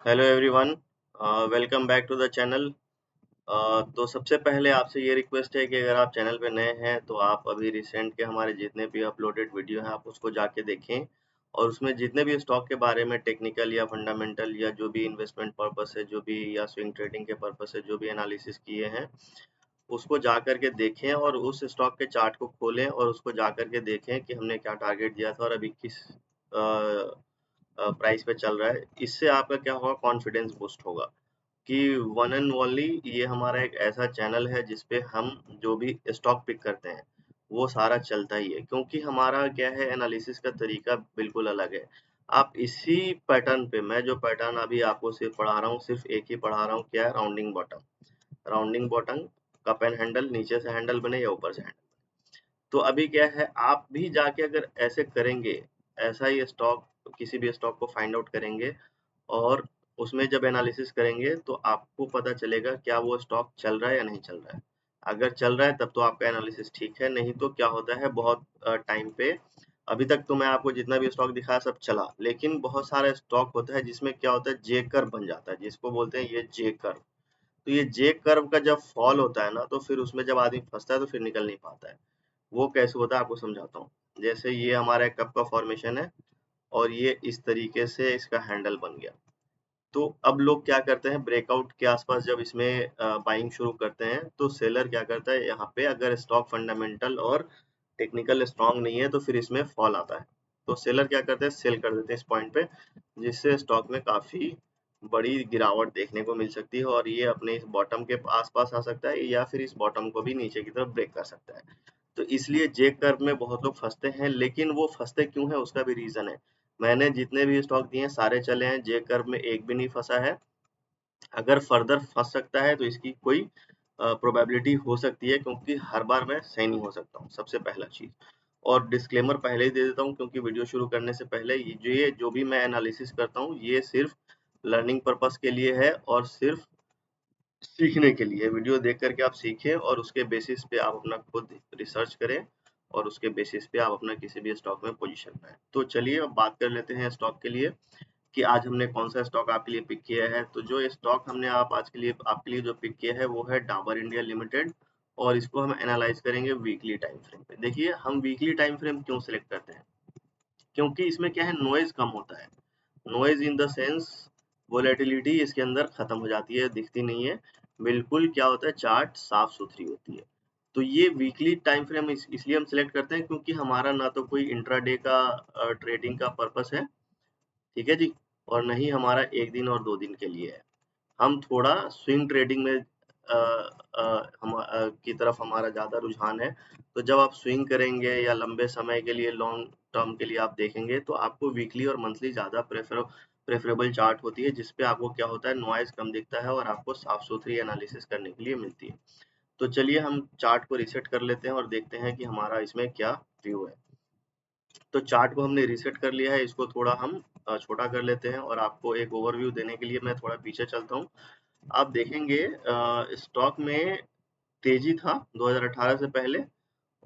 Hello everyone, welcome back to the channel. तो सबसे पहले आपसे ये रिक्वेस्ट है कि अगर आप चैनल पे नए हैं तो आप अभी रिसेंट के हमारे जितने भी अपलोडेड वीडियो हैं आप उसको जाके देखें और उसमें जितने भी स्टॉक के बारे में टेक्निकल या फंडामेंटल या जो भी इन्वेस्टमेंट पर्पस है जो भी या स्विंग ट्रेडिंग के पर्पस से जो भी एनालिसिस किए हैं उसको जा कर के देखें और उस स्टॉक के चार्ट को खोलें और उसको जा कर के देखें कि हमने क्या टारगेट दिया था और अभी किस प्राइस पे चल रहा है। इससे आपका क्या होगा, कॉन्फिडेंस बूस्ट होगा कि वन एंड ओनली ये हमारा एक ऐसा चैनल है जिसपे हम जो भी स्टॉक पिक करते हैं वो सारा चलता ही है, क्योंकि हमारा क्या है, एनालिसिस का तरीका बिल्कुल अलग है। आप इसी पैटर्न पे, मैं जो पैटर्न अभी आपको सिर्फ पढ़ा रहा हूँ, सिर्फ एक ही पढ़ा रहा हूँ, क्या है, rounding bottom. Rounding bottom, cup and handle, नीचे से हैंडल बने या ऊपर से हैंडल। तो अभी क्या है, आप भी जाके अगर ऐसे करेंगे, ऐसा ही स्टॉक, किसी भी स्टॉक को फाइंड आउट करेंगे और उसमें जब एनालिसिस करेंगे तो आपको पता चलेगा क्या वो स्टॉक चल रहा है या नहीं चल रहा है। अगर चल रहा है तब तो आपका एनालिसिस ठीक है, नहीं तो क्या होता है, बहुत टाइम पे, अभी तक तो मैं आपको जितना भी स्टॉक दिखाया सब चला, लेकिन बहुत सारा स्टॉक होता है जिसमें क्या होता है, जे कर्व बन जाता है, जिसको बोलते हैं ये जे कर्व। तो ये जे कर्व का जब फॉल होता है ना, तो फिर उसमें जब आदमी फंसता है तो फिर निकल नहीं पाता है। वो कैसे होता है आपको समझाता हूँ। जैसे ये हमारा एक कप का फॉर्मेशन है और ये इस तरीके से इसका हैंडल बन गया। तो अब लोग क्या करते हैं, ब्रेकआउट के आसपास जब इसमें बाइंग शुरू करते हैं तो सेलर क्या करता है, यहाँ पे अगर स्टॉक फंडामेंटल और टेक्निकल स्ट्रांग नहीं है तो फिर इसमें फॉल आता है। तो सेलर क्या करते हैं, सेल कर देते हैं इस पॉइंट पे, जिससे स्टॉक में काफी बड़ी गिरावट देखने को मिल सकती है और ये अपने इस बॉटम के आसपास आ सकता है या फिर इस बॉटम को भी नीचे की तरफ ब्रेक कर सकता है। तो इसलिए जे कर्व में बहुत लोग फंसते हैं, लेकिन वो फंसते क्यों है उसका भी रीजन है। मैंने जितने भी स्टॉक दिए हैं सारे चले हैं, जे कर्व में एक भी नहीं फंसा है। अगर फर्दर फंस सकता है तो इसकी कोई प्रोबेबिलिटी हो सकती है, क्योंकि हर बार मैं सही नहीं हो सकता हूँ, सबसे पहला चीज। और डिस्क्लेमर पहले ही दे देता हूँ, क्योंकि वीडियो शुरू करने से पहले ये जो भी मैं एनालिसिस करता हूँ ये सिर्फ लर्निंग पर्पस के लिए है और सिर्फ सीखने के लिए। वीडियो देख करके आप सीखें और उसके बेसिस पे आप अपना खुद रिसर्च करें और उसके बेसिस पे आप अपना किसी भी स्टॉक में पोजीशन बनाएं। तो चलिए अब बात कर लेते हैं स्टॉक के लिए कि आज हमने कौन सा स्टॉक आपके लिए पिक किया है। तो जो स्टॉक हमने आप आज के लिए आपके लिए जो पिक किया है वो है डाबर इंडिया लिमिटेड, और इसको हम एनालाइज करेंगे वीकली टाइम फ्रेम पे। देखिए, हम वीकली टाइम फ्रेम क्यों सिलेक्ट करते हैं, क्योंकि इसमें क्या है, नॉइज कम होता है। Noise in the sense, volatility इसके अंदर खत्म हो जाती है, दिखती नहीं है। बिल्कुल क्या होता है, चार्ट साफ सुथरी होती है। तो ये वीकली टाइम फ्रेम इसलिए हम सिलेक्ट करते हैं क्योंकि हमारा ना तो कोई इंट्राडे का ट्रेडिंग का पर्पस है, ठीक है जी, और नहीं हमारा एक दिन और दो दिन के लिए है। हम थोड़ा स्विंग ट्रेडिंग में की तरफ हमारा ज़्यादा रुझान है। तो जब आप स्विंग करेंगे या लंबे समय के लिए, लॉन्ग टर्म के लिए आप देखेंगे तो आपको वीकली और मंथली ज़्यादा प्रेफरेबल चार्ट होती है, जिसपे आपको क्या होता है, नॉइज कम दिखता है और आपको साफ सुथरी एनालिसिस करने के लिए मिलती है। तो चलिए हम चार्ट को रीसेट कर लेते हैं और देखते हैं कि हमारा इसमें क्या व्यू है। तो चार्ट को हमने रीसेट कर लिया है, इसको थोड़ा हम छोटा कर लेते हैं और आपको एक ओवरव्यू देने के लिए मैं थोड़ा पीछे चलता हूँ। आप देखेंगे स्टॉक में तेजी था 2018 से पहले,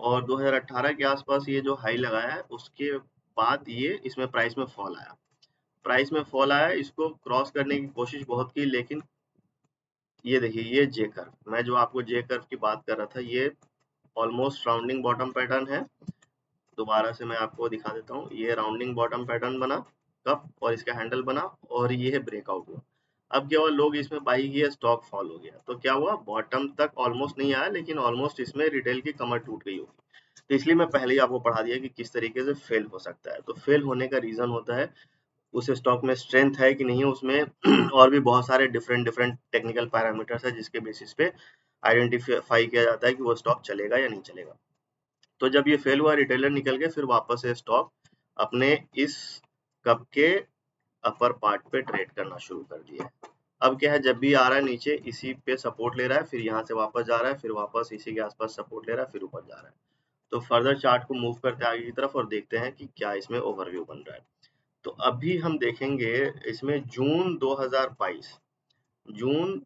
और 2018 के आसपास ये जो हाई लगाया है उसके बाद ये इसमें प्राइस में फॉल आया। प्राइस में फॉल आया, इसको क्रॉस करने की कोशिश बहुत की, लेकिन ये देखिए, ये जे कर्व, मैं जो आपको जे कर्व की बात कर रहा था, ये ऑलमोस्ट राउंडिंग बॉटम पैटर्न है। दोबारा से मैं आपको दिखा देता हूँ, ये राउंडिंग बॉटम पैटर्न बना, कप और इसका हैंडल बना, और ये ब्रेकआउट हुआ। अब क्या हुआ, लोग इसमें बाई किए, स्टॉक फॉल हो गया, तो क्या हुआ, बॉटम तक ऑलमोस्ट नहीं आया, लेकिन ऑलमोस्ट इसमें रिटेल की कमर टूट गई होगी। तो इसलिए मैं पहले ही आपको पढ़ा दिया कि किस तरीके से फेल हो सकता है। तो फेल होने का रीजन होता है उस स्टॉक में स्ट्रेंथ है कि नहीं है उसमें और भी बहुत सारे डिफरेंट डिफरेंट टेक्निकल पैरामीटर्स है जिसके बेसिस पे आइडेंटिफाई किया जाता है कि वो स्टॉक चलेगा या नहीं चलेगा। तो जब ये फेल हुआ, रिटेलर निकल गए, फिर वापस से स्टॉक अपने इस कप के अपर पार्ट पे ट्रेड करना शुरू कर दिया। अब क्या है, जब भी आ रहा है नीचे इसी पे सपोर्ट ले रहा है, फिर यहाँ से वापस जा रहा है, फिर वापस इसी के आसपास सपोर्ट ले रहा है, फिर ऊपर जा रहा है। तो फर्दर चार्ट को मूव करते हैं आगे की तरफ और देखते हैं कि क्या इसमें ओवरव्यू बन रहा है। तो अभी हम देखेंगे इसमें जून 2022, जून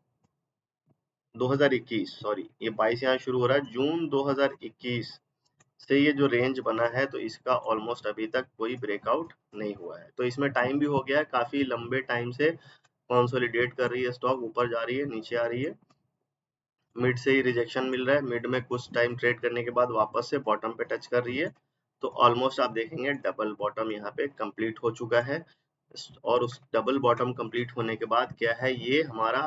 2021, सॉरी ये 22 यहाँ शुरू हो रहा है, जून 2021 से ये जो रेंज बना है तो इसका ऑलमोस्ट अभी तक कोई ब्रेकआउट नहीं हुआ है। तो इसमें टाइम भी हो गया है, काफी लंबे टाइम से कंसोलिडेट कर रही है, स्टॉक ऊपर जा रही है, नीचे आ रही है, मिड से ही रिजेक्शन मिल रहा है, मिड में कुछ टाइम ट्रेड करने के बाद वापस से बॉटम पे टच कर रही है, तो ऑलमोस्ट आप देखेंगे डबल बॉटम यहाँ पे कंप्लीट हो चुका है। और उस डबल बॉटम कंप्लीट होने के बाद क्या है, ये हमारा,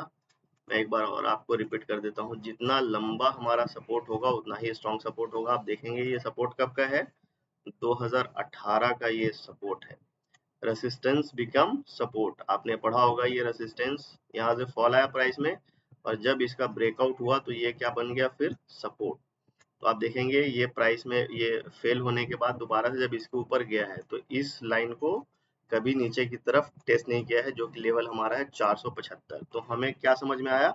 मैं एक बार और आपको रिपीट कर देता हूँ, जितना लंबा हमारा सपोर्ट होगा उतना ही स्ट्रॉन्ग सपोर्ट होगा। आप देखेंगे ये सपोर्ट कब का है, 2018 का ये सपोर्ट है। रेसिस्टेंस बिकम सपोर्ट, आपने पढ़ा होगा, ये रेसिस्टेंस यहाँ से फॉल आया प्राइस में, और जब इसका ब्रेकआउट हुआ तो ये क्या बन गया फिर, सपोर्ट। तो आप देखेंगे ये प्राइस में ये फेल होने के बाद दोबारा से जब इसके ऊपर गया है तो इस लाइन को कभी नीचे की तरफ टेस्ट नहीं किया है, जो कि लेवल हमारा है 475। तो हमें क्या समझ में आया,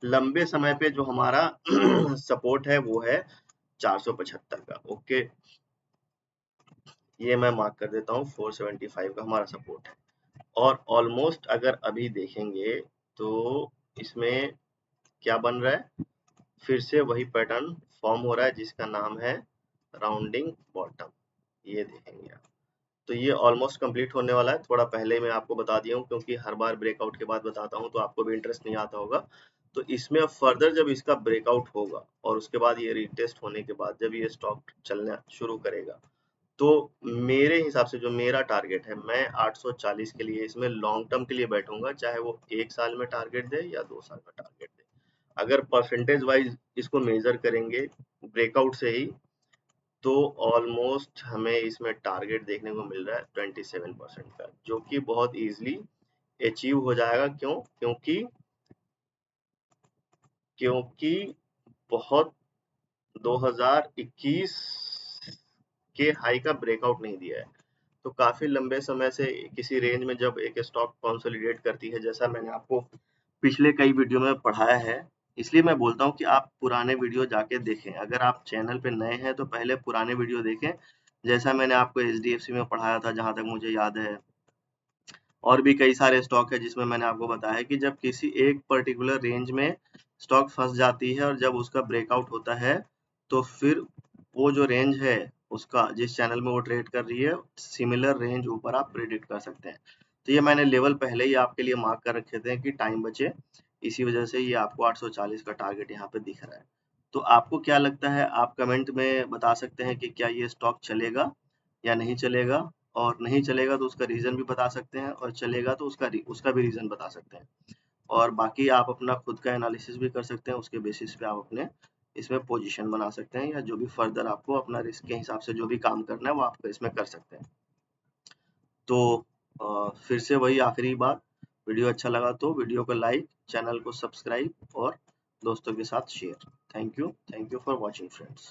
लंबे समय पे जो हमारा सपोर्ट है वो है 475 का। ओके, ये मैं मार्क कर देता हूँ, 475 का हमारा सपोर्ट है। और ऑलमोस्ट अगर अभी देखेंगे तो इसमें क्या बन रहा है, फिर से वही पैटर्न फॉर्म हो रहा है जिसका नाम है राउंडिंग बॉटम। ये देखेंगे आप, तो ये ऑलमोस्ट कंप्लीट होने वाला है। थोड़ा पहले मैं आपको बता दिया हूँ क्योंकि हर बार ब्रेकआउट के बाद बताता हूँ तो आपको भी इंटरेस्ट नहीं आता होगा। तो इसमें अब फर्दर जब इसका ब्रेकआउट होगा और उसके बाद ये रीटेस्ट होने के बाद जब ये स्टॉक चलना शुरू करेगा, तो मेरे हिसाब से जो मेरा टारगेट है, मैं 840 के लिए इसमें लॉन्ग टर्म के लिए बैठूंगा, चाहे वो 1 साल में टारगेट दे या 2 साल में टारगेट दे। अगर परसेंटेज वाइज इसको मेजर करेंगे ब्रेकआउट से ही, तो ऑलमोस्ट हमें इसमें टारगेट देखने को मिल रहा है 27% का, जो कि बहुत इजीली अचीव हो जाएगा। क्यों? क्योंकि बहुत 2021 के हाई का ब्रेकआउट नहीं दिया है। तो काफी लंबे समय से किसी रेंज में जब एक स्टॉक कंसोलिडेट करती है, जैसा मैंने आपको पिछले कई वीडियो में पढ़ाया है, इसलिए मैं बोलता हूँ कि आप पुराने वीडियो जाके देखें। अगर आप चैनल पे नए हैं तो पहले पुराने वीडियो देखें, जैसा मैंने आपको एचडीएफसी में पढ़ाया था जहां तक मुझे याद है। और भी कई सारे स्टॉक है जिसमें मैंने आपको बताया है कि जब किसी एक पर्टिकुलर रेंज में स्टॉक फंस जाती है और जब उसका ब्रेकआउट होता है, तो फिर वो जो रेंज है उसका, जिस चैनल में वो ट्रेड कर रही है, सिमिलर रेंज ऊपर आप प्रिडिक्ट कर सकते हैं। तो ये मैंने लेवल पहले ही आपके लिए मार्क कर रखे थे कि टाइम बचे, इसी वजह से ये आपको 840 का टारगेट यहाँ पे दिख रहा है। तो आपको क्या लगता है, आप कमेंट में बता सकते हैं कि क्या ये स्टॉक चलेगा या नहीं चलेगा, और नहीं चलेगा तो उसका रीजन भी बता सकते हैं, और चलेगा तो उसका भी रीजन बता सकते हैं। और बाकी आप अपना खुद का एनालिसिस भी कर सकते हैं, उसके बेसिस पे आप अपने इसमें पोजीशन बना सकते हैं, या जो भी फर्दर आपको अपना रिस्क के हिसाब से जो भी काम करना है वो आप इसमें कर सकते हैं। तो फिर से वही आखिरी बात, वीडियो अच्छा लगा तो वीडियो को लाइक, चैनल को सब्सक्राइब और दोस्तों के साथ share. Thank you for watching friends.